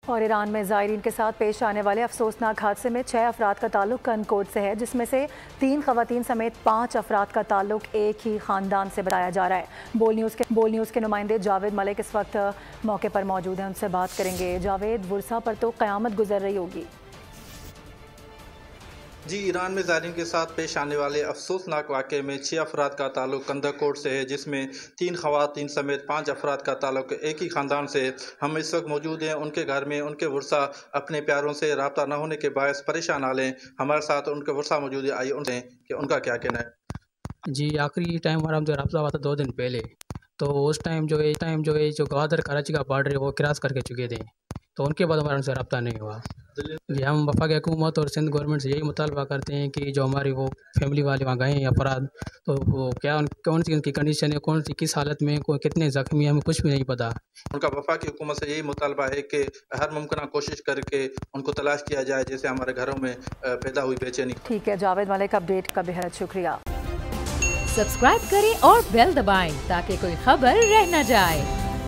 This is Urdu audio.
اور ایران میں زائرین کے ساتھ پیش آنے والے افسوسناک حادثے میں 6 افراد کا تعلق کنکوڈ سے ہے، جس میں سے 3 خواتین سمیت 5 افراد کا تعلق ایک ہی خاندان سے بتایا جا رہا ہے۔ بول نیوز کے نمائندے جاوید ملک اس وقت موقع پر موجود ہیں، ان سے بات کریں گے۔ جاوید، ورثہ پر تو قیامت گزر رہی ہوگی۔ جی، ایران میں زائرین کے ساتھ پیش آنے والے افسوسناک واقعے میں 6 افراد کا تعلق کنڈاکوٹ سے ہے، جس میں 3 خواتین سمیت 5 افراد کا تعلق ایک ہی خاندان سے ہے۔ ہم اس وقت موجود ہیں ان کے گھر میں۔ ان کے ورثہ اپنے پیاروں سے رابطہ نہ ہونے کے باعث پریشان حال ہیں۔ ہمارے ساتھ ان کے ورثہ موجود ہے، آئیے ان سے کہ ان کا کیا کہنا ہے۔ جی، آخری ٹائم ہمارا جو رابطہ ہوا تھا 2 دن پہلے، تو اس ٹائم جو گوادر کراچی کا بارڈر ہے وہ کراس کر کے چکے تھے، تو ان کے بعد ہمارا ان سے رابطہ نہیں ہوا۔ جی، ہم وفاقی حکومت اور سندھ گورنمنٹ سے یہی مطالبہ کرتے ہیں کہ جو ہماری وہ فیملی والے وہاں گئے ہیں افراد، تو وہ کیا کون سی ان کی کنڈیشن ہے، کون سی کس حالت میں، کتنے زخمی ہیں، ہمیں کچھ بھی نہیں پتہ۔ ان کا وفاقی حکومت سے یہی مطالبہ ہے کہ ہر ممکنہ کوشش کر کے ان کو تلاش کیا جائے، جیسے ہمارے گھروں میں پیدا ہوئی بے چینی۔ ٹھیک ہے جاوید ملک، اپڈیٹ کا بہت شکریہ۔ سبسکرائب کریں اور بیل دبائیں تاکہ کوئی خبر رہ نہ جائے۔